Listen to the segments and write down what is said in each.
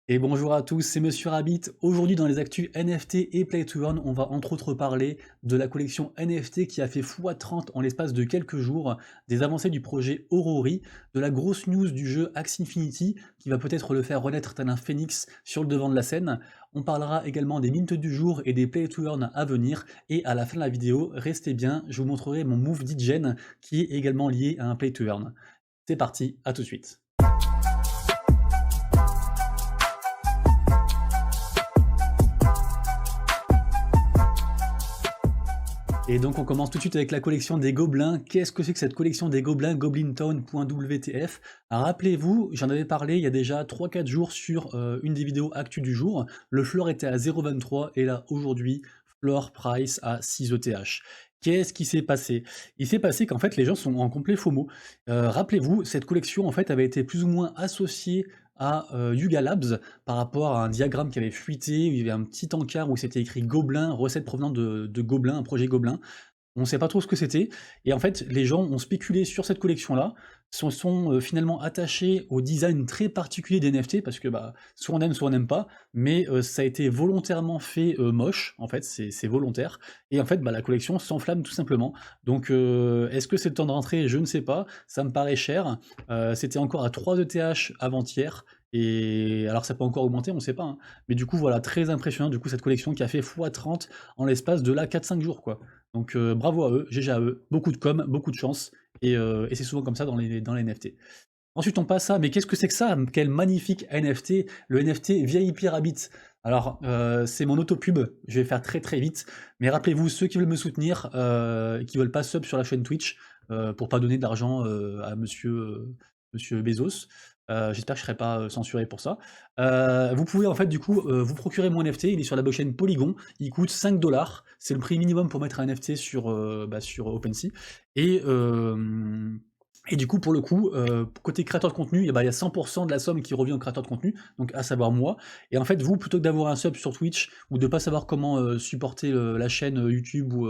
Et bonjour à tous, c'est Monsieur Rabbit. Aujourd'hui dans les actus NFT et Play to Earn, on va entre autres parler de la collection NFT qui a fait x30 en l'espace de quelques jours, des avancées du projet Aurori, de la grosse news du jeu Axie Infinity qui va peut-être le faire renaître tel un phénix sur le devant de la scène. On parlera également des mints du jour et des Play to Earn à venir. Et à la fin de la vidéo, restez bien, je vous montrerai mon move d'Igen qui est également lié à un Play to Earn. C'est parti, à tout de suite. Et donc on commence tout de suite avec la collection des gobelins. Qu'est-ce que c'est que cette collection des gobelins goblintown.wtf? Rappelez-vous, j'en avais parlé il y a déjà 3-4 jours sur une des vidéos actu du jour. Le floor était à 0,23 et là aujourd'hui, floor price à 6 ETH. Qu'est-ce qui s'est passé? Il s'est passé qu'en fait les gens sont en complet FOMO. Rappelez-vous, cette collection en fait avait été plus ou moins associée à Yuga Labs par rapport à un diagramme qui avait fuité, où il y avait un petit encart où c'était écrit Gobelin, recette provenant de Gobelin, un projet Gobelin. On ne sait pas trop ce que c'était, et en fait, les gens ont spéculé sur cette collection-là, se sont finalement attachés au design très particulier des NFT, parce que bah, soit on aime, soit on n'aime pas, mais ça a été volontairement fait moche, en fait, c'est volontaire, et en fait, bah, la collection s'enflamme tout simplement. Donc, est-ce que c'est le temps de rentrer? Je ne sais pas, ça me paraît cher. C'était encore à 3 ETH avant-hier, et alors ça peut encore augmenter, on ne sait pas, hein. Mais du coup, voilà, très impressionnant, du coup, cette collection qui a fait x30 en l'espace de là 4-5 jours, quoi. Donc bravo à eux, GG à eux, beaucoup de com, beaucoup de chance, et c'est souvent comme ça dans les NFT. Ensuite on passe à, mais qu'est-ce que c'est que ça? Quel magnifique NFT, le NFT VIP Rabbit. Alors c'est mon auto-pub, je vais faire très très vite, mais rappelez-vous, ceux qui veulent me soutenir, et qui veulent pas sub sur la chaîne Twitch, pour pas donner d'argent à monsieur Bezos, j'espère que je serai pas censuré pour ça. Vous pouvez en fait du coup vous procurer mon NFT, il est sur la blockchain Polygon, il coûte 5 $, c'est le prix minimum pour mettre un NFT sur OpenSea. Et, euh, et du coup, pour le coup, côté créateur de contenu, il y a 100% de la somme qui revient au créateur de contenu, donc à savoir moi. Et en fait, vous, plutôt que d'avoir un sub sur Twitch, ou de pas savoir comment supporter la chaîne YouTube ou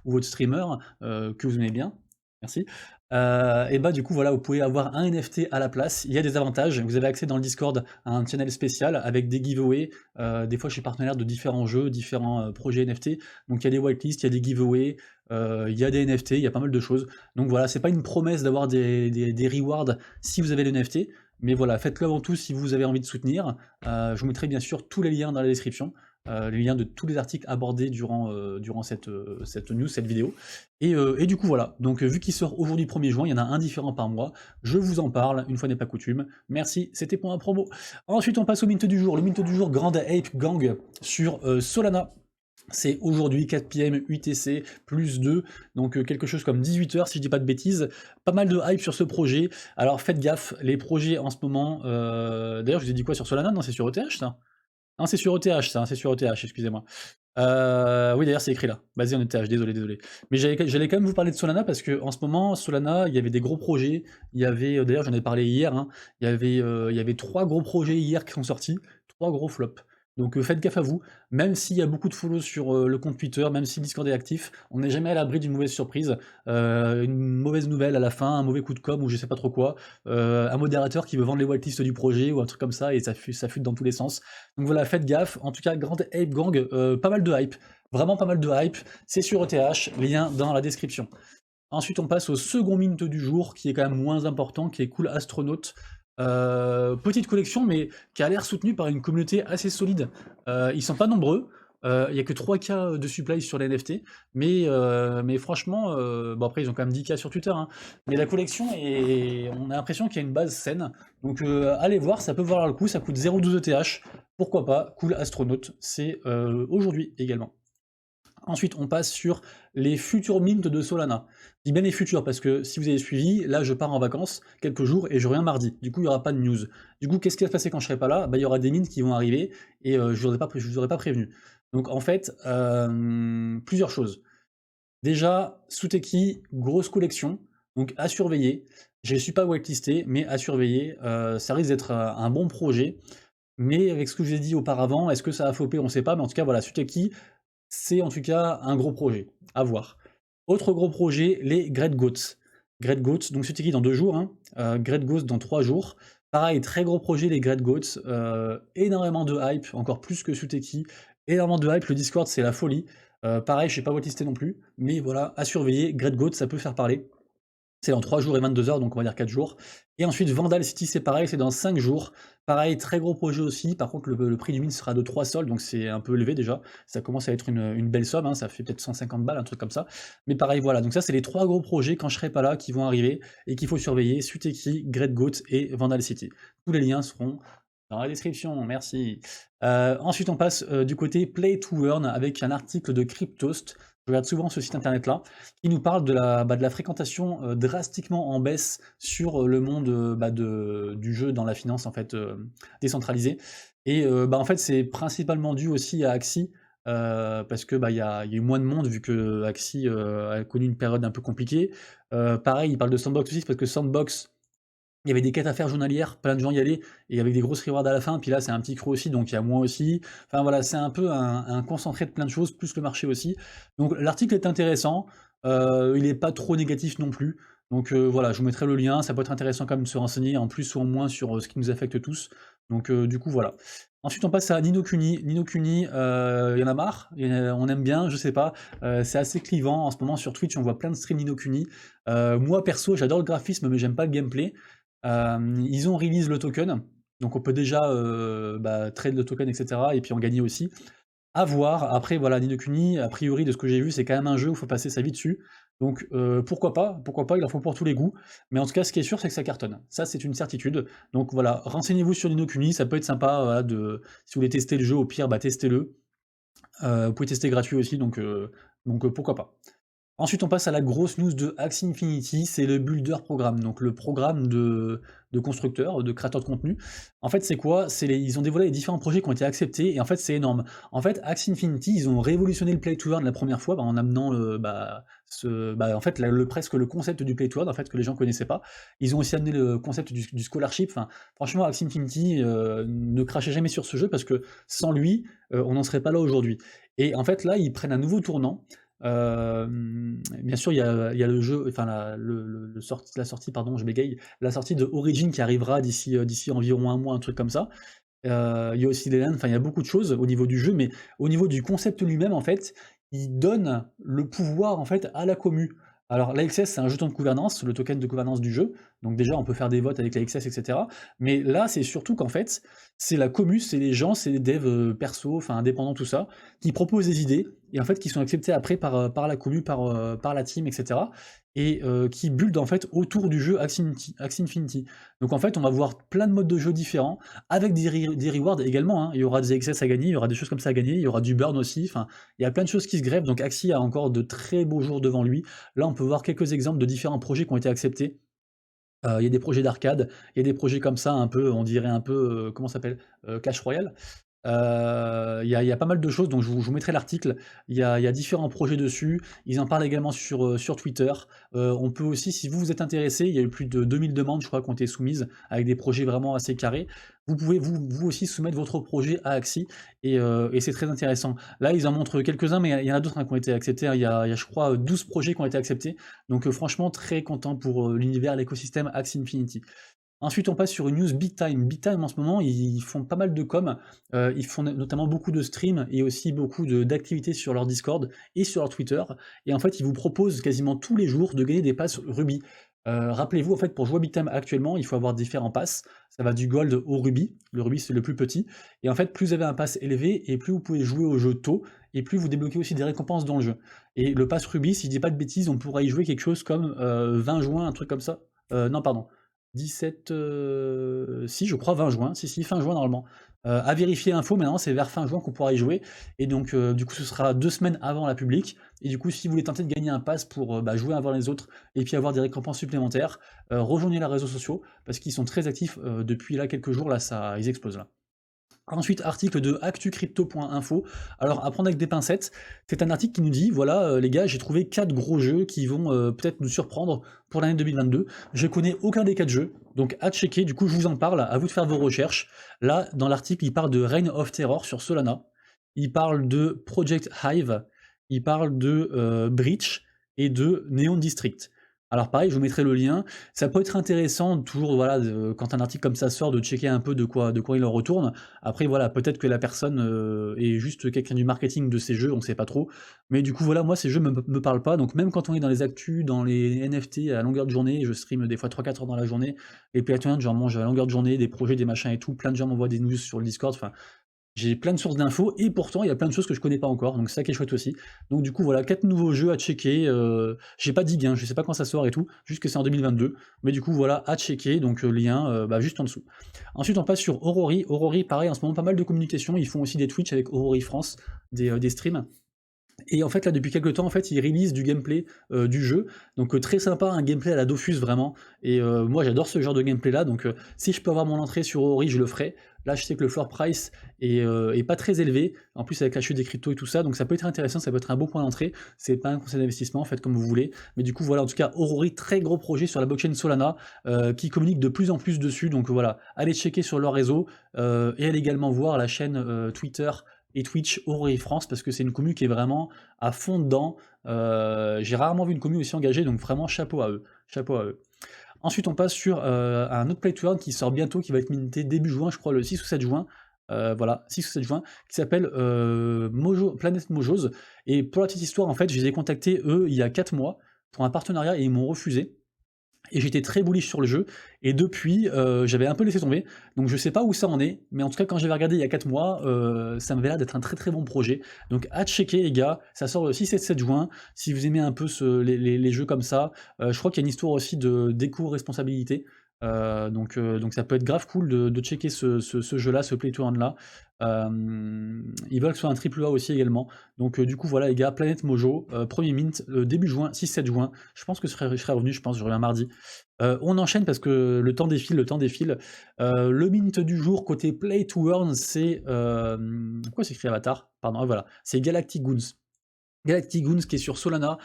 votre streamer, que vous aimez bien, merci, et bah du coup voilà, vous pouvez avoir un NFT à la place, il y a des avantages, vous avez accès dans le Discord à un channel spécial avec des giveaways, des fois je suis partenaire de différents jeux, différents projets NFT, donc il y a des whitelists, il y a des giveaways, il y a des NFT, il y a pas mal de choses. Donc voilà, c'est pas une promesse d'avoir des rewards si vous avez le NFT, mais voilà, faites-le avant tout si vous avez envie de soutenir. Je vous mettrai bien sûr tous les liens dans la description, les liens de tous les articles abordés durant cette news, cette vidéo. Et du coup voilà, donc vu qu'il sort aujourd'hui 1er juin, il y en a un différent par mois, je vous en parle, une fois n'est pas coutume. Merci, c'était pour un promo. Ensuite on passe au mint du jour, le mint du jour Grand Ape Gang sur Solana. C'est aujourd'hui 4 PM UTC plus 2, donc quelque chose comme 18 heures si je dis pas de bêtises. Pas mal de hype sur ce projet. Alors faites gaffe, les projets en ce moment. D'ailleurs, je vous ai dit quoi sur Solana? Non, c'est sur ETH ça? Non, c'est sur ETH ça, hein, c'est sur ETH, excusez-moi. Oui, d'ailleurs, c'est écrit là. Vas-y, en ETH, désolé. Mais j'allais quand même vous parler de Solana parce que en ce moment, Solana, il y avait des gros projets. Il y avait, d'ailleurs, j'en ai parlé hier, hein, il y avait 3 gros projets hier qui sont sortis, 3 gros flops. Donc faites gaffe à vous, même s'il y a beaucoup de follow sur le compte Twitter, même si le Discord est actif, on n'est jamais à l'abri d'une mauvaise surprise, une mauvaise nouvelle à la fin, un mauvais coup de com ou je sais pas trop quoi, un modérateur qui veut vendre les whitelists du projet ou un truc comme ça et ça fuite dans tous les sens. Donc voilà, faites gaffe. En tout cas, Grand Ape Gang, pas mal de hype, vraiment pas mal de hype. C'est sur ETH, lien dans la description. Ensuite, on passe au second mint du jour, qui est quand même moins important, qui est Cool Astronaut. Petite collection, mais qui a l'air soutenue par une communauté assez solide. Ils sont pas nombreux, il n'y a que 3K de supply sur les NFT, mais franchement, bon après ils ont quand même 10K sur Twitter, hein, mais la collection, on a l'impression qu'il y a une base saine, donc allez voir, ça peut valoir le coup, ça coûte 0,12 ETH, pourquoi pas, Cool Astronaut, c'est aujourd'hui également. Ensuite, on passe sur les futurs mints de Solana. Je dis bien les futurs parce que si vous avez suivi, là je pars en vacances quelques jours et je reviens mardi. Du coup, il n'y aura pas de news. Du coup, qu'est-ce qui va se passer quand je serai pas là? Bah, il y aura des mints qui vont arriver et je ne vous aurais pas prévenu. Donc en fait, plusieurs choses. Déjà, Suteki, grosse collection, donc à surveiller. Je ne suis pas whitelisté, mais à surveiller. Ça risque d'être un bon projet. Mais avec ce que je vous ai dit auparavant, est-ce que ça a flopé? On ne sait pas, mais en tout cas, voilà, Suteki, c'est en tout cas un gros projet, à voir. Autre gros projet, les Great Goats. Great Goats, donc Suteki dans 2 jours, hein, Great Goats dans 3 jours. Pareil, très gros projet les Great Goats, énormément de hype, encore plus que Suteki, énormément de hype, le Discord c'est la folie. Pareil, je sais pas whitelisté non plus, mais voilà, à surveiller, Great Goats ça peut faire parler. C'est dans 3 jours et 22 heures, donc on va dire 4 jours. Et ensuite, Vandal City, c'est pareil, c'est dans 5 jours. Pareil, très gros projet aussi. Par contre, le prix du mine sera de 3 sols, donc c'est un peu élevé déjà. Ça commence à être une belle somme, hein, ça fait peut-être 150 balles, un truc comme ça. Mais pareil, voilà. Donc ça, c'est les 3 gros projets quand je serai pas là qui vont arriver et qu'il faut surveiller. Suteki, Great Goat et Vandal City. Tous les liens seront dans la description, merci. Ensuite, on passe du côté Play to Earn avec un article de Cryptost. Je regarde souvent ce site internet-là, qui nous parle de la fréquentation drastiquement en baisse sur le monde du jeu dans la finance en fait décentralisée. Et en fait, c'est principalement dû aussi à Axie. Parce que il y a eu moins de monde vu que Axie a connu une période un peu compliquée. Pareil, il parle de Sandbox aussi parce que Sandbox, il y avait des quêtes à faire journalières, plein de gens y allaient, et avec des grosses rewards à la fin, puis là c'est un petit creux aussi, donc il y a moins aussi. Enfin voilà, c'est un peu un concentré de plein de choses, plus le marché aussi. Donc l'article est intéressant, il n'est pas trop négatif non plus. Donc voilà, je vous mettrai le lien, ça peut être intéressant quand même de se renseigner, en plus ou en moins sur ce qui nous affecte tous. Donc du coup voilà. Ensuite on passe à Ni no Kuni. Ni no Kuni, il y en a marre, on aime bien, je sais pas, c'est assez clivant en ce moment sur Twitch, on voit plein de streams Ni no Kuni. Moi perso, j'adore le graphisme, mais j'aime pas le gameplay. Ils ont release le token, donc on peut déjà trade le token, etc. et puis en gagner aussi. À voir, après voilà, Ni no Kuni, a priori de ce que j'ai vu, c'est quand même un jeu où il faut passer sa vie dessus. Donc pourquoi pas, il en faut pour tous les goûts. Mais en tout cas, ce qui est sûr, c'est que ça cartonne. Ça, c'est une certitude. Donc voilà, renseignez-vous sur Ni no Kuni, ça peut être sympa, voilà, si vous voulez tester le jeu, au pire, testez-le. Vous pouvez tester gratuit aussi, donc pourquoi pas. Ensuite, on passe à la grosse news de Axie Infinity, c'est le Builder Programme, donc le programme de constructeurs, de créateurs de contenu. En fait, c'est quoi? Ils ont dévoilé les différents projets qui ont été acceptés, et en fait, c'est énorme. En fait, Axie Infinity, ils ont révolutionné le Play to Earn la première fois, en amenant en fait, presque le concept du Play to Earn, en fait, que les gens connaissaient pas. Ils ont aussi amené le concept du scholarship. Enfin, franchement, Axie Infinity ne crachait jamais sur ce jeu, parce que sans lui, on n'en serait pas là aujourd'hui. Et en fait, là, ils prennent un nouveau tournant. Bien sûr, il y a le jeu, enfin la sortie, pardon, je bégaye, la sortie de Origin qui arrivera d'ici environ un mois, un truc comme ça. Il y a aussi les LAN, enfin il y a beaucoup de choses au niveau du jeu, mais au niveau du concept lui-même, en fait, il donne le pouvoir en fait à la commu. Alors l'AXS, c'est un jeton de gouvernance, le token de gouvernance du jeu, donc déjà on peut faire des votes avec l'AXS, etc. Mais là, c'est surtout qu'en fait, c'est la commu, c'est les gens, c'est les devs perso, enfin indépendants, tout ça, qui proposent des idées, et en fait qui sont acceptées après par la commu, par la team, etc. Et qui build en fait autour du jeu Axie Infinity. Donc en fait, on va voir plein de modes de jeu différents, avec des rewards également, hein. Il y aura des access à gagner, il y aura des choses comme ça à gagner, il y aura du burn aussi, enfin, il y a plein de choses qui se grèvent, donc Axie a encore de très beaux jours devant lui. Là, on peut voir quelques exemples de différents projets qui ont été acceptés. Il y a des projets d'arcade, il y a des projets comme ça, un peu, on dirait un peu, comment ça s'appelle? Clash Royale. Il y a pas mal de choses, donc je vous mettrai l'article. Il y a différents projets dessus. Ils en parlent également sur Twitter. On peut aussi, si vous êtes intéressé, il y a eu plus de 2000 demandes, je crois, qui ont été soumises, avec des projets vraiment assez carrés. Vous pouvez vous aussi soumettre votre projet à Axie, et c'est très intéressant. Là, ils en montrent quelques-uns, mais il y en a d'autres, hein, qui ont été acceptés, hein. Il y a, je crois, 12 projets qui ont été acceptés. Donc franchement, très content pour l'univers, l'écosystème Axie Infinity. Ensuite, on passe sur une news Big Time. Big Time, en ce moment, ils font pas mal de com. Ils font notamment beaucoup de streams et aussi beaucoup d'activités sur leur Discord et sur leur Twitter. Et en fait, ils vous proposent quasiment tous les jours de gagner des passes Ruby. Rappelez-vous, en fait, pour jouer à Big Time actuellement, il faut avoir différents passes. Ça va du Gold au Ruby. Le Ruby, c'est le plus petit. Et en fait, plus vous avez un pass élevé et plus vous pouvez jouer au jeu tôt, et plus vous débloquez aussi des récompenses dans le jeu. Et le pass Ruby, si je dis pas de bêtises, on pourra y jouer quelque chose comme 20 juin, un truc comme ça. Non, pardon. 17, si je crois 20 juin, si, fin juin normalement. À vérifier info, maintenant c'est vers fin juin qu'on pourra y jouer, et donc du coup ce sera 2 semaines avant la publique, et du coup si vous voulez tenter de gagner un pass pour jouer avant les autres, et puis avoir des récompenses supplémentaires, rejoignez les réseaux sociaux, parce qu'ils sont très actifs depuis là quelques jours, là ils explosent là. Ensuite, article de actucrypto.info. Alors, à prendre avec des pincettes, c'est un article qui nous dit, voilà, les gars, j'ai trouvé 4 gros jeux qui vont peut-être nous surprendre pour l'année 2022. Je connais aucun des 4 jeux, donc à checker, du coup je vous en parle, à vous de faire vos recherches. Là, dans l'article, il parle de Reign of Terror sur Solana, il parle de Project Hive, il parle de Breach et de Neon District. Alors pareil, je vous mettrai le lien. Ça peut être intéressant toujours, voilà, quand un article comme ça sort, de checker un peu de quoi il en retourne. Après voilà, peut-être que la personne, est juste quelqu'un du marketing de ces jeux, on sait pas trop. Mais du coup voilà, moi ces jeux me parlent pas, donc même quand on est dans les actus, dans les NFT à longueur de journée, je stream des fois 3-4 heures dans la journée, les Play to Earn, j'en mange à longueur de journée, des projets, des machins et tout, plein de gens m'envoient des news sur le Discord, enfin j'ai plein de sources d'infos et pourtant il y a plein de choses que je connais pas encore, donc c'est ça qui est chouette aussi. Donc du coup voilà, 4 nouveaux jeux à checker, j'ai pas dit hein, je sais pas quand ça sort et tout, juste que c'est en 2022, mais du coup voilà, à checker, donc lien, bah, juste en dessous. Ensuite on passe sur Aurori. Aurori pareil, en ce moment pas mal de communication, ils font aussi des Twitch avec Aurori France, des streams. Et en fait, là, depuis quelques temps, en fait, ils release du gameplay du jeu. Donc très sympa, un gameplay à la Dofus vraiment. Et moi, j'adore ce genre de gameplay là. Donc si je peux avoir mon entrée sur Ori, je le ferai. Là, je sais que le floor price est pas très élevé. En plus, avec la chute des cryptos et tout ça, donc ça peut être intéressant, ça peut être un bon point d'entrée. C'est pas un conseil d'investissement, faites comme vous voulez. Mais du coup, voilà, en tout cas, Aurori, très gros projet sur la blockchain Solana, qui communique de plus en plus dessus. Donc voilà, allez checker sur leur réseau et allez également voir la chaîne Twitter et Twitch Aurori France parce que c'est une commu qui est vraiment à fond dedans. J'ai rarement vu une commu aussi engagée, donc vraiment chapeau à eux. Chapeau à eux. Ensuite, on passe sur un autre Play to Earn qui sort bientôt, qui va être minté début juin, je crois le 6 ou 7 juin. Voilà, 6 ou 7 juin, qui s'appelle Planet Mojos. Et pour la petite histoire, en fait, je les ai contactés, eux, il y a 4 mois, pour un partenariat et ils m'ont refusé. Et j'étais très bullish sur le jeu, et depuis, j'avais un peu laissé tomber, donc je sais pas où ça en est, mais en tout cas quand j'avais regardé il y a 4 mois, ça m'avait l'air d'être un très très bon projet. Donc à checker les gars, ça sort le 6 et 7 juin, si vous aimez un peu les jeux comme ça, je crois qu'il y a une histoire aussi d'éco-responsabilité, donc ça peut être grave cool de checker ce jeu-là, ce Play to Earn là. Ils veulent que ce soit un triple A aussi également, donc du coup voilà les gars, Planet Mojo, premier mint, début juin, 6-7 juin, je pense que je serai revenu, je pense, je reviens mardi. On enchaîne parce que le temps défile, le temps défile. Le mint du jour côté Play to Earn, c'est pourquoi c'est écrit Avatar? Pardon, ah, voilà, c'est Galactic Goons. Galactic Goons qui est sur Solana,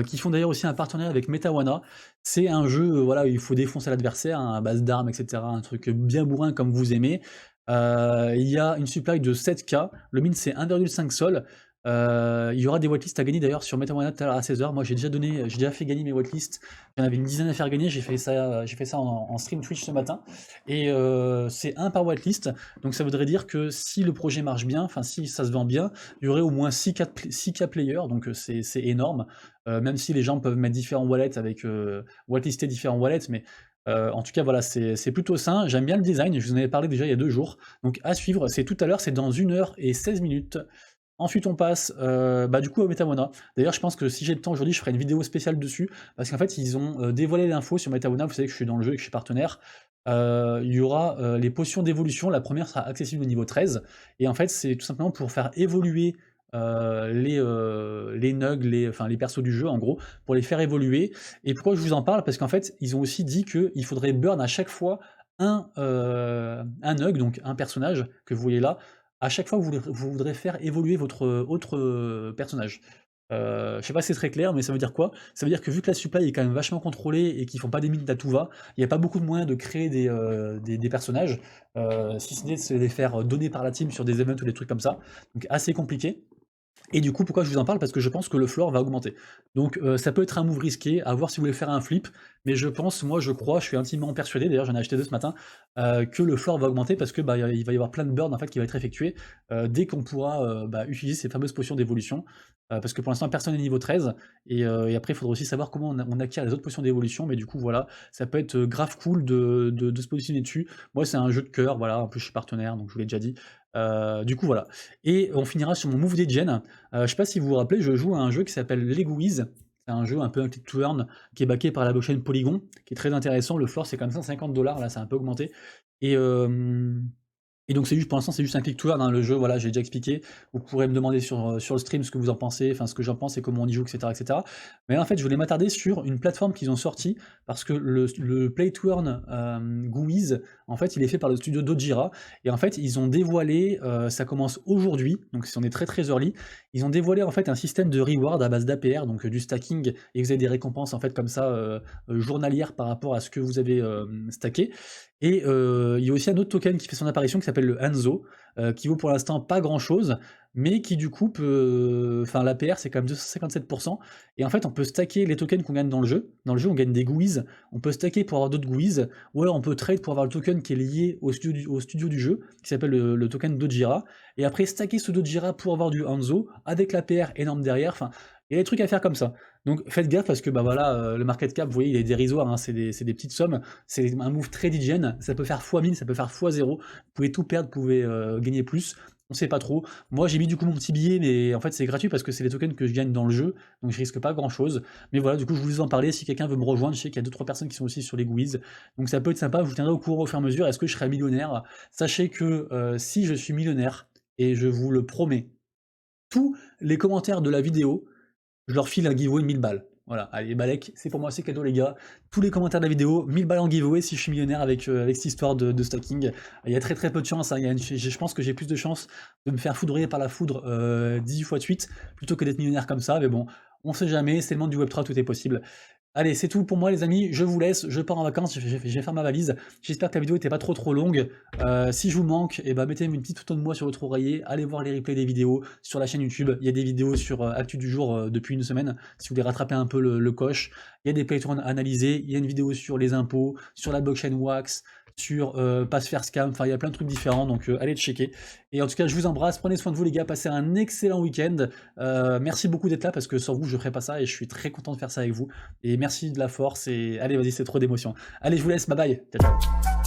qui font d'ailleurs aussi un partenariat avec Metawana. C'est un jeu, voilà, où il faut défoncer l'adversaire hein, à base d'armes, etc. Un truc bien bourrin comme vous aimez. Il y a une supply de 7K. Le mint c'est 1,5 sol. Il y aura des whitelists à gagner d'ailleurs sur Metawana tout à l'heure à 16h. Moi j'ai déjà fait gagner mes whitelists. J'en avais une dizaine à faire gagner. J'ai fait ça en stream Twitch ce matin. Et c'est un par whitelist. Donc ça voudrait dire que si le projet marche bien, enfin si ça se vend bien, il y aurait au moins 6K players, donc c'est énorme. Même si les gens peuvent mettre différents wallets avec whitelister différents wallets, mais en tout cas voilà, c'est plutôt sain. J'aime bien le design, je vous en avais parlé déjà il y a 2 jours. Donc à suivre, c'est tout à l'heure, c'est dans 1h et 16 minutes. Ensuite, on passe bah, du coup à Metawana. D'ailleurs, je pense que si j'ai le temps aujourd'hui, je ferai une vidéo spéciale dessus, parce qu'en fait, ils ont dévoilé l'info sur Metawana. Vous savez que je suis dans le jeu et que je suis partenaire. Il y aura les potions d'évolution. La première sera accessible au niveau 13. Et en fait, c'est tout simplement pour faire évoluer les nugs, enfin les persos du jeu, en gros, pour les faire évoluer. Et pourquoi je vous en parle? Parce qu'en fait, ils ont aussi dit qu'il faudrait burn à chaque fois un nug, donc un personnage que vous voyez là, à chaque fois que vous voudrez faire évoluer votre autre personnage. Je sais pas si c'est très clair, mais ça veut dire quoi? Ça veut dire que vu que la supply est quand même vachement contrôlée et qu'ils font pas des mines à tout va, il n'y a pas beaucoup de moyens de créer des personnages, si ce n'est de se les faire donner par la team sur des events ou des trucs comme ça. Donc assez compliqué. Et du coup, pourquoi je vous en parle? Parce que je pense que le floor va augmenter. Donc ça peut être un move risqué, à voir si vous voulez faire un flip, mais je pense, moi je crois, je suis intimement persuadé, d'ailleurs j'en ai acheté 2 ce matin, que le floor va augmenter parce que bah, il va y avoir plein de burn en fait qui va être effectué dès qu'on pourra bah, utiliser ces fameuses potions d'évolution. Parce que pour l'instant personne n'est niveau 13, et après il faudra aussi savoir comment on acquiert les autres potions d'évolution, mais du coup voilà, ça peut être grave cool de se positionner dessus. Moi c'est un jeu de cœur, voilà, en plus je suis partenaire, donc je vous l'ai déjà dit. Du coup voilà. Et on finira sur mon move des gen. Je sais pas si vous vous rappelez, je joue à un jeu qui s'appelle Leguiz. C'est un jeu un peu un click to earn qui est backé par la blockchain Polygon, qui est très intéressant. Le floor c'est quand même 150 $, là ça a un peu augmenté. Et, et donc c'est juste, pour l'instant c'est juste un click to earn, hein, le jeu, voilà, j'ai déjà expliqué. Vous pourrez me demander sur le stream ce que vous en pensez, enfin ce que j'en pense et comment on y joue, etc., etc. Mais en fait je voulais m'attarder sur une plateforme qu'ils ont sortie, parce que le Play to Earn GUIZ, en fait il est fait par le studio Dojira, et en fait ils ont dévoilé, ça commence aujourd'hui, donc si on est très très early, ils ont dévoilé en fait un système de reward à base d'APR, donc du stacking, et vous avez des récompenses en fait comme ça journalières par rapport à ce que vous avez stacké. Et il y a aussi un autre token qui fait son apparition qui s'appelle le Hanzo, qui vaut pour l'instant pas grand chose, mais qui du coup peut. Enfin, l'APR c'est quand même 257%. Et en fait, on peut stacker les tokens qu'on gagne dans le jeu. Dans le jeu, on gagne des GUIs, on peut stacker pour avoir d'autres GUIs, ou alors on peut trade pour avoir le token qui est lié au studio du jeu, qui s'appelle le token Dojira, et après stacker ce Dojira pour avoir du Hanzo, avec l'APR énorme derrière. Enfin, il y a des trucs à faire comme ça. Donc faites gaffe parce que bah voilà, le market cap, vous voyez, il est dérisoire, hein, c'est des petites sommes, c'est un move très digène, ça peut faire x1000, ça peut faire x0, vous pouvez tout perdre, vous pouvez gagner plus, on sait pas trop. Moi j'ai mis du coup mon petit billet, mais en fait c'est gratuit parce que c'est les tokens que je gagne dans le jeu, donc je risque pas grand chose. Mais voilà, du coup je voulais en parler, si quelqu'un veut me rejoindre, je sais qu'il y a 2-3 personnes qui sont aussi sur les GUIs, donc ça peut être sympa, je vous tiendrai au courant au fur et à mesure, est-ce que je serai millionnaire? Sachez que si je suis millionnaire, et je vous le promets, tous les commentaires de la vidéo, je leur file un giveaway 1000 balles. Voilà, allez, Balek, c'est pour moi, c'est cadeau les gars. Tous les commentaires de la vidéo, 1000 balles en giveaway si je suis millionnaire avec cette histoire de stacking. Il y a très très peu de chance, hein. Je pense que j'ai plus de chance de me faire foudroyer par la foudre 18 fois de suite, plutôt que d'être millionnaire comme ça, mais bon, on sait jamais, c'est le monde du Web3, tout est possible. Allez, c'est tout pour moi les amis, je vous laisse, je pars en vacances, je vais faire ma valise. J'espère que la vidéo n'était pas trop longue. Si je vous manque, eh ben, mettez une petite photo de moi sur votre oreiller, allez voir les replays des vidéos sur la chaîne YouTube. Il y a des vidéos sur Actu du jour depuis une semaine, si vous voulez rattraper un peu le coche. Il y a des playthroughs analysés, il y a une vidéo sur les impôts, sur la blockchain Wax, sur pas se faire scam, enfin il y a plein de trucs différents, donc allez checker. Et en tout cas, je vous embrasse, prenez soin de vous les gars, passez un excellent week-end. Merci beaucoup d'être là, parce que sans vous, je ferais pas ça, et je suis très content de faire ça avec vous. Et merci de la force, et allez, vas-y, c'est trop d'émotion. Allez, je vous laisse, bye bye, ciao, ciao.